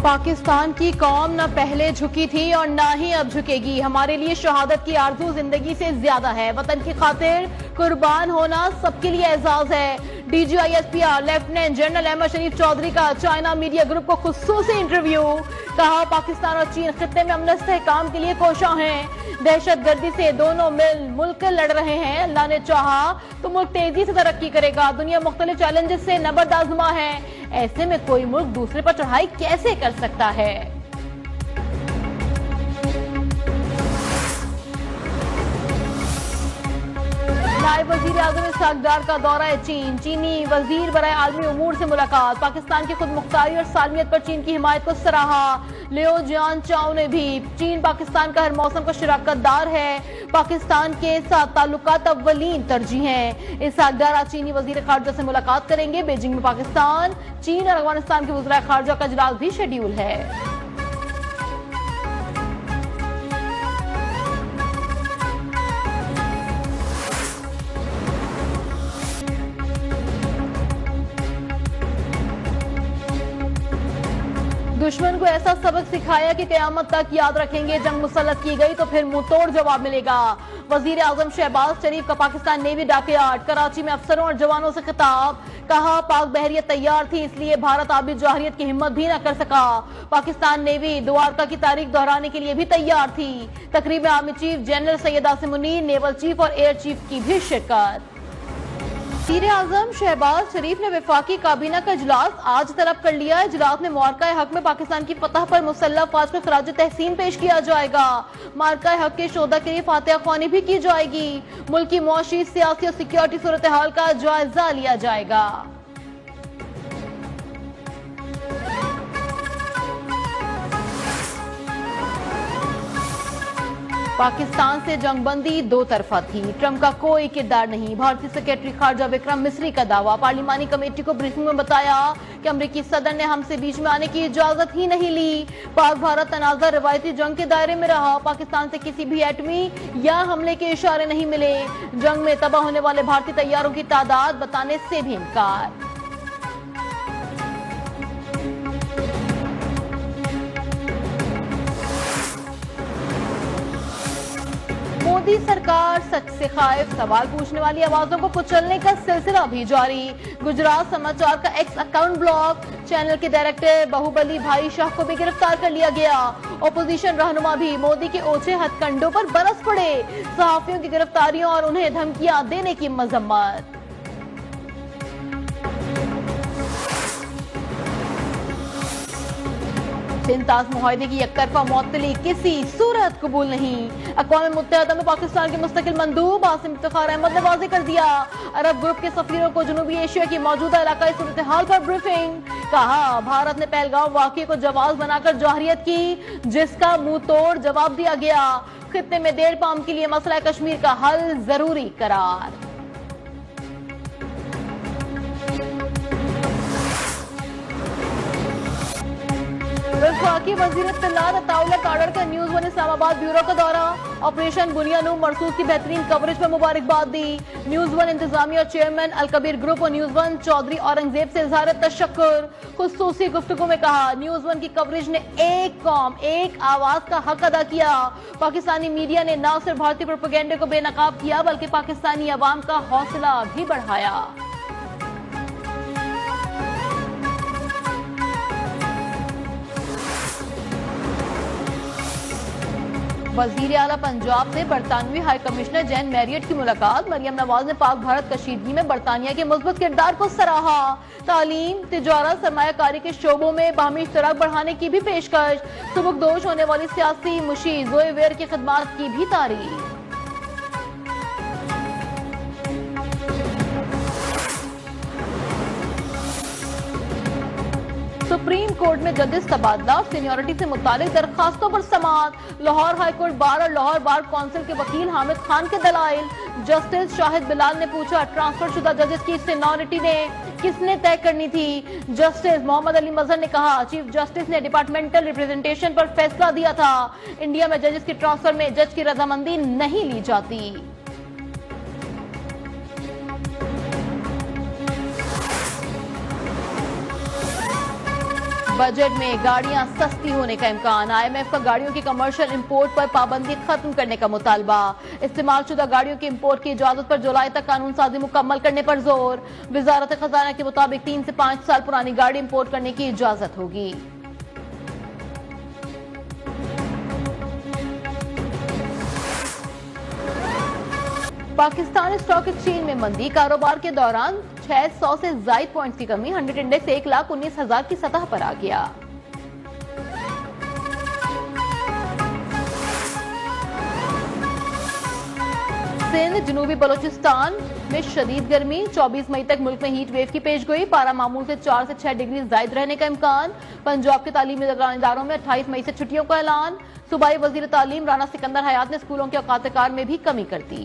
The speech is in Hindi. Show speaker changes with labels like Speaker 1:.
Speaker 1: पाकिस्तान की कौम न पहले झुकी थी और न ही अब झुकेगी। हमारे लिए शहादत की आरज़ू जिंदगी से ज्यादा है। वतन की खातिर कुर्बान होना सबके लिए एजाज है। DGISPR लेफ्टिनेंट जनरल अहमद शरीफ चौधरी का चाइना मीडिया ग्रुप को खुसूसी इंटरव्यू। कहा, पाकिस्तान और चीन खित्ते में अमन इस्तेहकाम के लिए कोशां हैं। दहशतगर्दी से दोनों मिल लड़ रहे हैं। अल्लाह ने चाहा तो मुल्क तेजी से तरक्की करेगा। दुनिया मुख्तलिफ चैलेंजेस से नबर्द आजमा है। ऐसे में कोई मुल्क दूसरे पर चढ़ाई कैसे कर सकता है। नायब वजीर आजम इसहाक डार का दौरा है चीन। चीनी वजीर बराए आलमी उमूर से मुलाकात। पाकिस्तान की खुद मुख्तारी और सालमियत पर चीन की हिमायत को सराहा। लियो जियान चाओ ने भी चीन पाकिस्तान का हर मौसम का शराकतदार है। पाकिस्तान के साथ ताल्लुकात अव्वलीन तरजीह हैं। इसहाक डार आज चीनी वजीर खारजा से मुलाकात करेंगे। बीजिंग में पाकिस्तान, चीन और अफगानिस्तान के वज़ीर खारजा का इजलास भी शेड्यूल है। दुश्मन को ऐसा सबक सिखाया कि कयामत तक याद रखेंगे। जंग मुसल्लत की गई तो फिर मुंह तोड़ जवाब मिलेगा। वजीर आजम शहबाज शरीफ का पाकिस्तान नेवी डॉकयार्ड कराची में अफसरों और जवानों से खिताब। कहा, पाक बहरियत तैयार थी, इसलिए भारत आबी जवाहरियत की हिम्मत भी न कर सका। पाकिस्तान नेवी द्वारका की तारीख दोहराने के लिए भी तैयार थी। तकरीब में army chief general Syed Asim Munir, naval chief और एयर चीफ की भी शिरकत। वज़ीर आज़म शहबाज शरीफ ने वफाकी काबीना का इजलास आज तलब कर लिया। इजलास में मार्का हक में पाकिस्तान की फतह पर मुसल्लह अफवाज को खराज तहसीन पेश किया जाएगा। मार्का हक के शोधा के लिए फातिहा ख्वानी भी की जाएगी। मुल्क की मुआशी, सियासी और सिक्योरिटी सूरत हाल का जायजा लिया जाएगा। पाकिस्तान से जंगबंदी दो तरफा थी, ट्रंप का कोई किरदार नहीं। भारतीय सेक्रेटरी खारजा विक्रम मिस्री का दावा। पार्लिमानी कमेटी को ब्रीफिंग में बताया कि अमेरिकी सदर ने हमसे बीच में आने की इजाजत ही नहीं ली। पाक भारत तनाज़ा रिवायती जंग के दायरे में रहा। पाकिस्तान से किसी भी एटमी या हमले के इशारे नहीं मिले। जंग में तबाह होने वाले भारतीय तैयारों की तादाद बताने से भी इनकार। मोदी सरकार सच से खाइफ, सवाल पूछने वाली आवाजों को कुचलने का सिलसिला भी जारी। गुजरात समाचार का एक्स अकाउंट ब्लॉक। चैनल के डायरेक्टर बाहुबली भाई शाह को भी गिरफ्तार कर लिया गया। ओपोजिशन रहनुमा भी मोदी के ओछे हथकंडों पर बरस पड़े। सहाफियों की गिरफ्तारियों और उन्हें धमकियां देने की मजम्मत। इंताज मुआहदे की एकतरफा मुअत्तली किसी सूरत कबूल नहीं। अक़वाम मुत्तहिदा में पाकिस्तान के मुस्तकिल मंदूब आसिम इफ्तिखार अहमद ने वाज़ेह कर दिया। अरब ग्रुप के सफीरों को जनूबी एशिया की मौजूदा इलाकाई सूरत हाल पर ब्रीफिंग। कहा, भारत ने पहलगाम वाक़ये को जवाब बनाकर जवाहरियत की, जिसका मुंह तोड़ जवाब दिया गया। खित्ते में देर पाम के लिए मसला कश्मीर का हल जरूरी करार। वफाकी वज़ीर इत्तलात अताउल्लाह कादर का न्यूज़ वन इस्लामाबाद ब्यूरो का दौरा। ऑपरेशन बुनियानूम मरसूस की बेहतरीन कवरेज पर मुबारकबाद दी। न्यूज़ वन इंतजामिया चेयरमैन अलकबीर ग्रुप और न्यूज़ वन चौधरी औरंगजेब से इजहार तशक्कुर। खुसूसी गुफ्तगू में कहा, न्यूज़ वन की कवरेज ने एक कौम एक आवाज का हक अदा किया। पाकिस्तानी मीडिया ने न सिर्फ भारतीय प्रोपेगेंडे को बेनकाब किया, बल्कि पाकिस्तानी अवाम का हौसला भी बढ़ाया। वजीर आला पंजाब से बरतानवी हाई कमिश्नर जैन मैरियट की मुलाकात। मरियम नवाज ने पाक भारत कशीदगी में बरतानिया के मुस्बत किरदार को सराहा। तालीम, तिजारत, सरमायाकारी के शोबों में बाहमी इश्तराक बढ़ाने की भी पेशकश। सुबकदोश होने वाली सियासी मुशी ज़ोए वेयर की खिदमात की भी तारीफ। सुप्रीम कोर्ट में जजेस तबादला और सीनियरिटी से मुतालिक दरखास्तों पर समाअत। लाहौर हाई कोर्ट बार और लाहौर बार काउंसिल के वकील हामिद खान के दलाइल। जस्टिस शाहिद बिलाल ने पूछा, ट्रांसफर शुदा जजेस की सीनियरिटी ने किसने तय करनी थी। जस्टिस मोहम्मद अली मजहर ने कहा, चीफ जस्टिस ने डिपार्टमेंटल रिप्रेजेंटेशन पर फैसला दिया था। इंडिया में जजेस की ट्रांसफर में जज की रजामंदी नहीं ली जाती। बजट में गाड़ियां सस्ती होने का इम्कान। आईएमएफ का गाड़ियों की कमर्शियल इंपोर्ट पर पाबंदी खत्म करने का मुतालबा। इस्तेमालशुदा गाड़ियों की इंपोर्ट की इजाजत पर जुलाई तक कानून साजी मुकम्मल करने पर जोर। वजारत खजाना के मुताबिक 3 से 5 साल पुरानी गाड़ी इंपोर्ट करने की इजाजत होगी। पाकिस्तान स्टॉक एक्सचेंज में मंदी। कारोबार के दौरान 600 से ज्यादा पॉइंट्स की कमी। 100 इंडेक्स 1,19,000 की सतह पर आ गया। सिंध, जनूबी बलोचिस्तान में शदीद गर्मी। 24 मई तक मुल्क में हीट वेव की पेशगोई। पारा मामूल से 4 से 6 डिग्री जायद रहने का इम्कान। पंजाब के तालीमी इदारों में 28 मई से छुट्टियों का ऐलान। सूबाई वजीर तालीम राना सिकंदर हयात ने स्कूलों के औकात कार में भी कमी कर दी।